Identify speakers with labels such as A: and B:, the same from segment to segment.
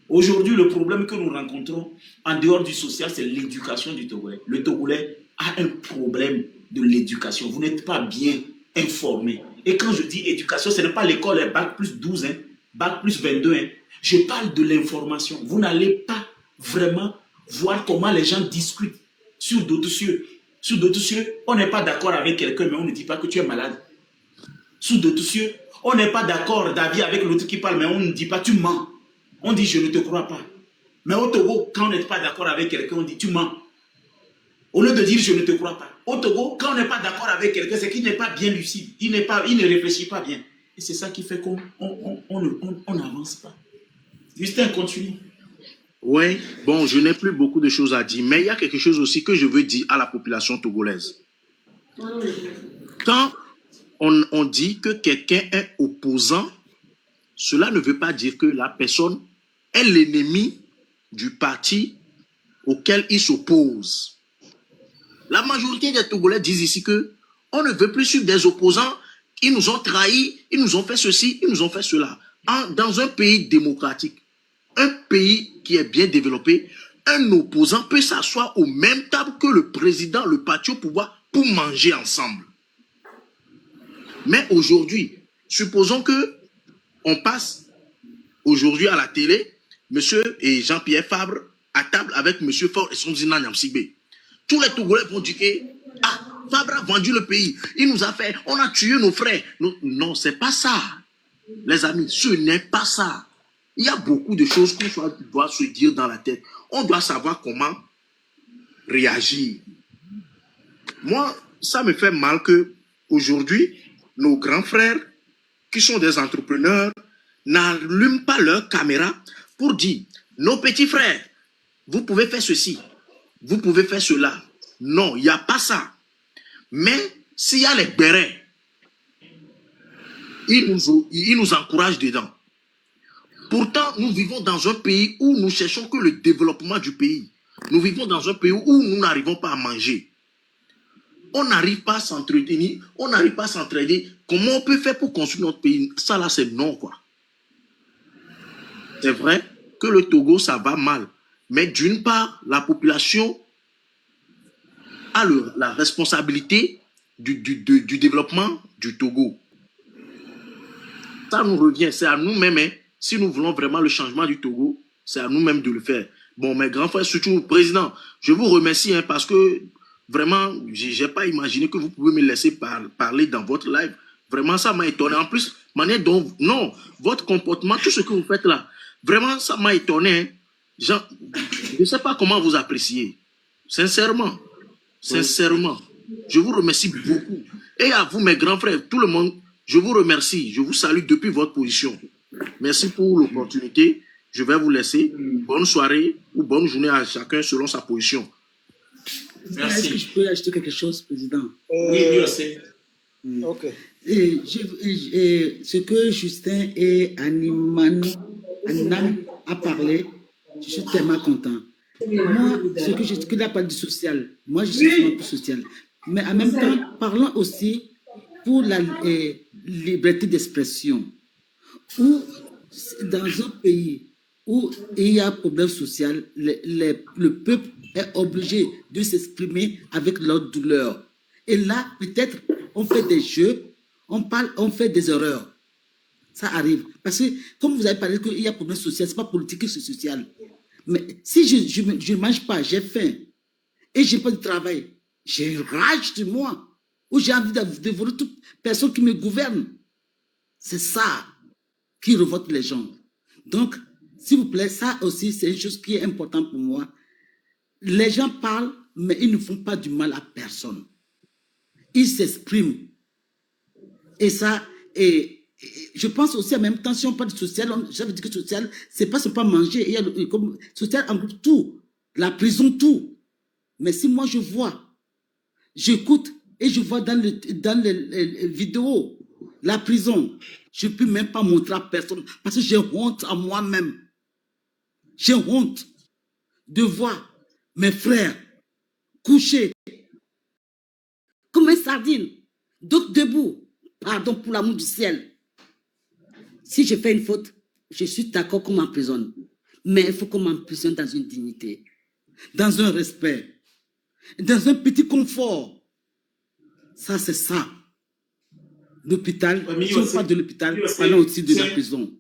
A: Aujourd'hui, le problème que nous rencontrons en dehors du social, c'est l'éducation du Togolais. Le Togolais a un problème de l'éducation. Vous n'êtes pas bien informé. Et quand je dis éducation, ce n'est pas l'école, bac plus 12, hein, bac plus 22. Hein. Je parle de l'information. Vous n'allez pas vraiment voir comment les gens discutent sur d'autres cieux. Sur d'autres cieux, on n'est pas d'accord avec quelqu'un, mais on ne dit pas que tu es malade. Sur d'autres cieux, on n'est pas d'accord d'avis avec l'autre qui parle, mais on ne dit pas tu mens. On dit je ne te crois pas. Mais au Togo, quand on n'est pas d'accord avec quelqu'un, on dit tu mens. Au lieu de dire je ne te crois pas. Au Togo, quand on n'est pas d'accord avec quelqu'un, c'est qu'il n'est pas bien lucide. Il ne réfléchit pas bien. Et c'est ça qui fait qu'on n'avance pas. Justin, continue.
B: Oui, bon, je n'ai plus beaucoup de choses à dire, mais il y a quelque chose aussi que je veux dire à la population togolaise. Quand on dit que quelqu'un est opposant, cela ne veut pas dire que la personne est l'ennemi du parti auquel il s'oppose. La majorité des Togolais disent ici que on ne veut plus suivre des opposants, ils nous ont trahis, ils nous ont fait ceci, ils nous ont fait cela. Dans un pays démocratique, un pays qui est bien développé, un opposant peut s'asseoir au même table que le président, le parti au pouvoir, pour manger ensemble. Mais aujourd'hui, supposons que on passe aujourd'hui à la télé, monsieur et Jean-Pierre Fabre à table avec monsieur Faure et son Zina Nyamsigbe. Tous les Togolais vont dire que Fabre a vendu le pays, il nous a fait, on a tué nos frères. Non, c'est pas ça. Les amis, ce n'est pas ça. Il y a beaucoup de choses qu'on doit se dire dans la tête. On doit savoir comment réagir. Moi, ça me fait mal que aujourd'hui, nos grands frères, qui sont des entrepreneurs, n'allument pas leur caméra pour dire, nos petits frères, vous pouvez faire ceci, vous pouvez faire cela. Non, il n'y a pas ça. Mais s'il y a les bérets, ils nous encouragent dedans. Pourtant, nous vivons dans un pays où nous cherchons que le développement du pays. Nous vivons dans un pays où nous n'arrivons pas à manger. On n'arrive pas à s'entretenir, on n'arrive pas à s'entraider. Comment on peut faire pour construire notre pays? Ça là, c'est non, quoi. C'est vrai que le Togo, ça va mal. Mais d'une part, la population a la responsabilité du développement du Togo. Ça nous revient, c'est à nous-mêmes. Hein. Si nous voulons vraiment le changement du Togo, c'est à nous-mêmes de le faire. Bon, mes grands frères, surtout président, je vous remercie hein, parce que vraiment, je n'ai pas imaginé que vous pouvez me laisser parler dans votre live. Vraiment, ça m'a étonné. En plus, manière dont, non, votre comportement, tout ce que vous faites là, vraiment, ça m'a étonné. Hein. Genre, je ne sais pas comment vous apprécier. Sincèrement. Sincèrement. Je vous remercie beaucoup. Et à vous, mes grands frères, tout le monde, je vous remercie. Je vous salue depuis votre position. Merci pour l'opportunité. Je vais vous laisser. Bonne soirée ou bonne journée à chacun selon sa position.
C: Merci. Est-ce que je peux ajouter quelque chose, président?
A: Oui, merci.
C: Ok. Et ce que Justin et Animan a parlé, je suis tellement content. Moi, ce qu'il a parlé du social, moi je suis vraiment plus social. Mais en même temps, parlons aussi pour la liberté d'expression. Où, dans un pays où il y a un problème social, le peuple est obligé de s'exprimer avec leur douleur. Et là, peut-être, on fait des jeux, on fait des erreurs. Ça arrive. Parce que, comme vous avez parlé qu'il y a un problème social, ce n'est pas politique, c'est social. Mais si je ne mange pas, j'ai faim, et je n'ai pas de travail, j'ai une rage de moi, ou j'ai envie de dévorer toute personne qui me gouverne. C'est ça qui révolte les gens. Donc, s'il vous plaît, ça aussi, c'est une chose qui est importante pour moi. Les gens parlent, mais ils ne font pas du mal à personne. Ils s'expriment. Et ça, je pense aussi en même temps, si on parle de social, j'avais dit que social, c'est pas seulement manger. Comme social englobe tout. La prison, tout. Mais si moi je vois, j'écoute et je vois dans les vidéos, la prison, je ne peux même pas montrer à personne parce que j'ai honte à moi-même. J'ai honte de voir mes frères couchés comme une sardine, d'autres debout. Pardon pour l'amour du ciel. Si je fais une faute, je suis d'accord qu'on m'emprisonne. Mais il faut qu'on m'emprisonne dans une dignité, dans un respect, dans un petit confort. Ça, c'est ça. L'hôpital, si on parle de l'hôpital, parlons aussi de la prison.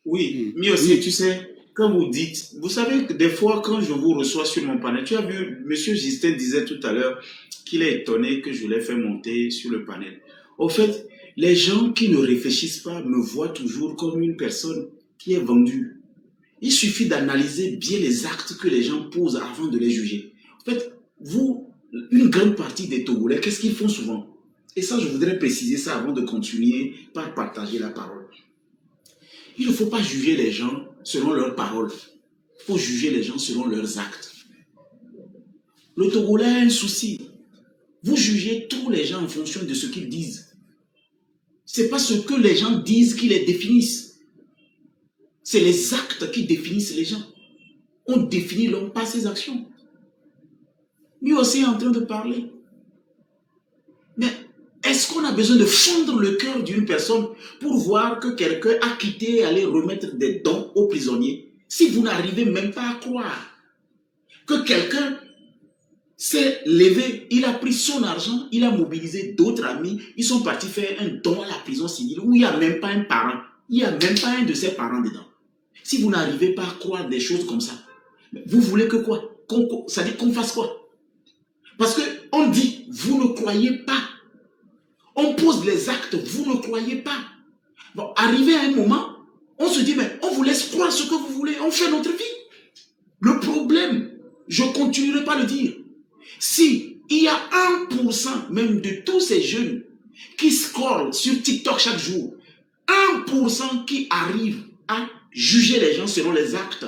A: Oui, mais aussi, tu sais, quand vous dites, vous savez que des fois, quand je vous reçois sur mon panel, tu as vu, M. Justin disait tout à l'heure qu'il est étonné que je l'ai fait monter sur le panel. Au fait, les gens qui ne réfléchissent pas me voient toujours comme une personne qui est vendue. Il suffit d'analyser bien les actes que les gens posent avant de les juger. En fait, vous, une grande partie des Togolais, qu'est-ce qu'ils font souvent? Et ça, je voudrais préciser ça avant de continuer par partager la parole. Il ne faut pas juger les gens selon leurs paroles. Il faut juger les gens selon leurs actes. Le Togolais a un souci. Vous jugez tous les gens en fonction de ce qu'ils disent. Ce n'est pas ce que les gens disent qui les définissent. C'est les actes qui définissent les gens. On définit l'homme par ses actions. Lui aussi est en train de parler. Mais est-ce qu'on a besoin de fondre le cœur d'une personne pour voir que quelqu'un a quitté et allé remettre des dons aux prisonniers, si vous n'arrivez même pas à croire que quelqu'un s'est levé, il a pris son argent, il a mobilisé d'autres amis, ils sont partis faire un don à la prison civile où il n'y a même pas un parent, il n'y a même pas un de ses parents dedans. Si vous n'arrivez pas à croire des choses comme ça, vous voulez que quoi? Ça dit qu'on fasse quoi? Parce qu'on dit, vous ne croyez pas. On pose les actes, vous ne croyez pas. Bon, arrivé à un moment, on se dit, mais on vous laisse croire ce que vous voulez, on fait notre vie. Le problème, je ne continuerai pas à le dire, si il y a 1% même de tous ces jeunes qui scrollent sur TikTok chaque jour, 1% qui arrive à juger les gens selon les actes,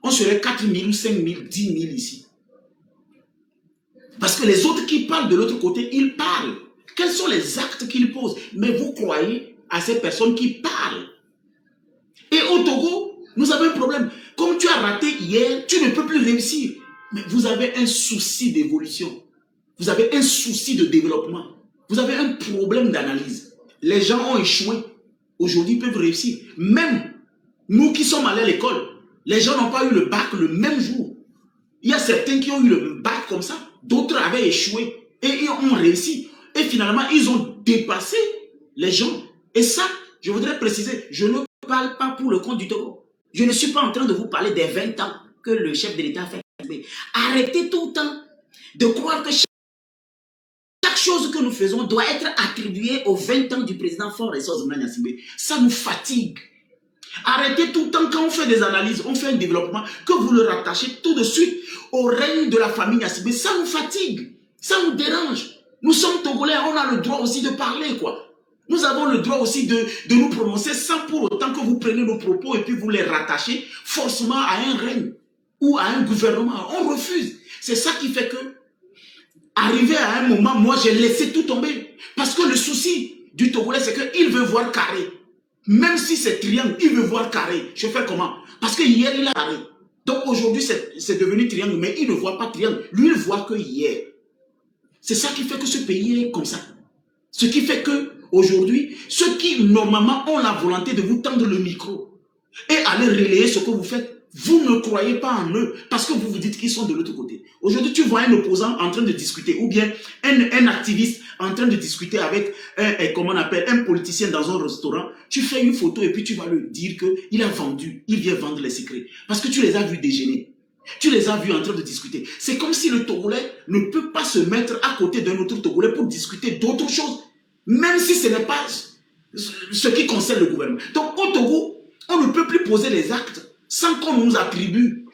A: on serait 4 000 ou 5 000, 10 000 ici. Parce que les autres qui parlent de l'autre côté, ils parlent. Quels sont les actes qu'ils posent? Mais vous croyez à ces personnes qui parlent. Et au Togo, nous avons un problème. Comme tu as raté hier, tu ne peux plus réussir. Mais vous avez un souci d'évolution. Vous avez un souci de développement. Vous avez un problème d'analyse. Les gens ont échoué. Aujourd'hui, ils peuvent réussir. Même nous qui sommes allés à l'école, les gens n'ont pas eu le bac le même jour. Il y a certains qui ont eu le bac comme ça. D'autres avaient échoué. Et ils ont réussi. Et finalement, ils ont dépassé les gens. Et ça, je voudrais préciser, je ne parle pas pour le compte du Togo. Je ne suis pas en train de vous parler des 20 ans que le chef de l'État a fait. Arrêtez tout le temps de croire que chaque chose que nous faisons doit être attribuée aux 20 ans du président Faure Essoz-Oumna Gnassingbé. Ça nous fatigue. Arrêtez tout le temps quand on fait des analyses, on fait un développement, que vous le rattachez tout de suite au règne de la famille Gnassingbé. Ça nous fatigue. Ça nous dérange. Nous sommes Togolais, on a le droit aussi de parler, quoi. Nous avons le droit aussi de nous prononcer sans pour autant que vous preniez nos propos et puis vous les rattachez forcément à un règne ou à un gouvernement. On refuse. C'est ça qui fait que, arrivé à un moment, moi j'ai laissé tout tomber. Parce que le souci du Togolais, c'est qu'il veut voir carré. Même si c'est triangle, il veut voir carré. Je fais comment? Parce que hier, il a carré. Donc aujourd'hui, c'est devenu triangle, mais il ne voit pas triangle. Lui, il voit que hier. C'est ça qui fait que ce pays est comme ça. Ce qui fait que aujourd'hui, ceux qui normalement ont la volonté de vous tendre le micro et aller relayer ce que vous faites, vous ne croyez pas en eux parce que vous vous dites qu'ils sont de l'autre côté. Aujourd'hui, tu vois un opposant en train de discuter ou bien un activiste en train de discuter avec un politicien dans un restaurant. Tu fais une photo et puis tu vas lui dire qu'il a vendu, il vient vendre les secrets parce que tu les as vus déjeuner. Tu les as vus en train de discuter. C'est comme si le Togolais ne peut pas se mettre à côté d'un autre Togolais pour discuter d'autres choses, même si ce n'est pas ce qui concerne le gouvernement. Donc au Togo, on ne peut plus poser les actes sans qu'on nous attribue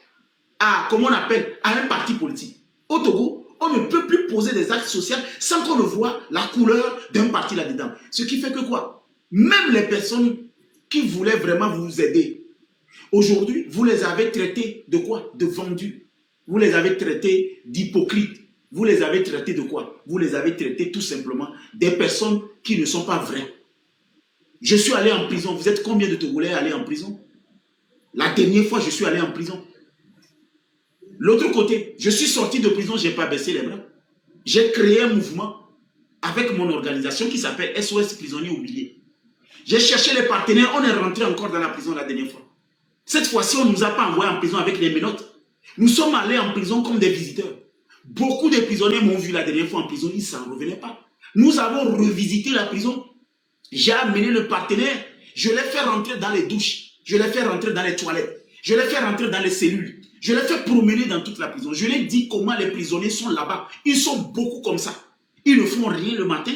A: à, à un parti politique. Au Togo, on ne peut plus poser des actes sociaux sans qu'on ne voit la couleur d'un parti là-dedans. Ce qui fait que quoi? Même les personnes qui voulaient vraiment vous aider, aujourd'hui, vous les avez traités de quoi? De vendus. Vous les avez traités d'hypocrites. Vous les avez traités de quoi? Vous les avez traités tout simplement des personnes qui ne sont pas vraies. Je suis allé en prison. Vous êtes combien de Togolais allés en prison? La dernière fois, je suis allé en prison. L'autre côté, je suis sorti de prison, je n'ai pas baissé les bras. J'ai créé un mouvement avec mon organisation qui s'appelle SOS Prisonniers Oubliés. J'ai cherché les partenaires, on est rentré encore dans la prison la dernière fois. Cette fois-ci, on ne nous a pas envoyés en prison avec les menottes. Nous sommes allés en prison comme des visiteurs. Beaucoup de prisonniers m'ont vu la dernière fois en prison, ils ne s'en revenaient pas. Nous avons revisité la prison. J'ai amené le partenaire, je l'ai fait rentrer dans les douches, je l'ai fait rentrer dans les toilettes, je l'ai fait rentrer dans les cellules, je l'ai fait promener dans toute la prison. Je l'ai dit comment les prisonniers sont là-bas. Ils sont beaucoup comme ça. Ils ne font rien le matin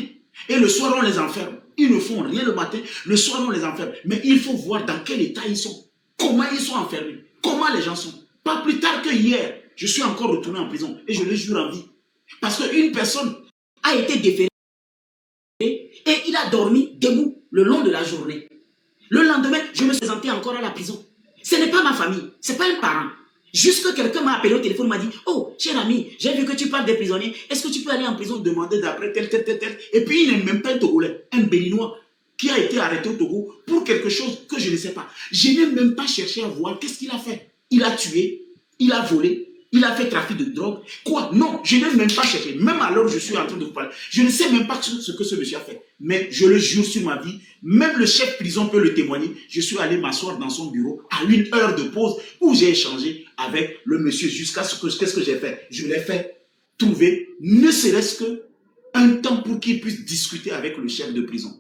A: et le soir on les enferme. Ils ne font rien le matin, le soir on les enferme. Mais il faut voir dans quel état ils sont, comment ils sont enfermés, comment les gens sont. Pas plus tard que hier, je suis encore retourné en prison et je le jure en vie. Parce qu'une personne a été déférée et il a dormi debout le long de la journée. Le lendemain, je me suis présenté encore à la prison. Ce n'est pas ma famille, ce n'est pas un parent. Juste que quelqu'un m'a appelé au téléphone, m'a dit « Oh, cher ami, j'ai vu que tu parles des prisonniers. Est-ce que tu peux aller en prison demander d'après tel. » Et puis il n'est même pas un Togolais, un Béninois qui a été arrêté au Togo pour quelque chose que je ne sais pas. Je n'ai même pas cherché à voir qu'est-ce qu'il a fait. Il a tué, il a volé, il a fait trafic de drogue. Quoi? Non, je n'ai même pas cherché. Même alors je suis en train de vous parler. Je ne sais même pas ce que ce monsieur a fait. Mais je le jure sur ma vie, même le chef prison peut le témoigner. Je suis allé m'asseoir dans son bureau à 1 heure de pause où j'ai échangé avec le monsieur jusqu'à ce que, qu'est-ce que j'ai fait? Je l'ai fait trouver, ne serait-ce que un temps pour qu'il puisse discuter avec le chef de prison.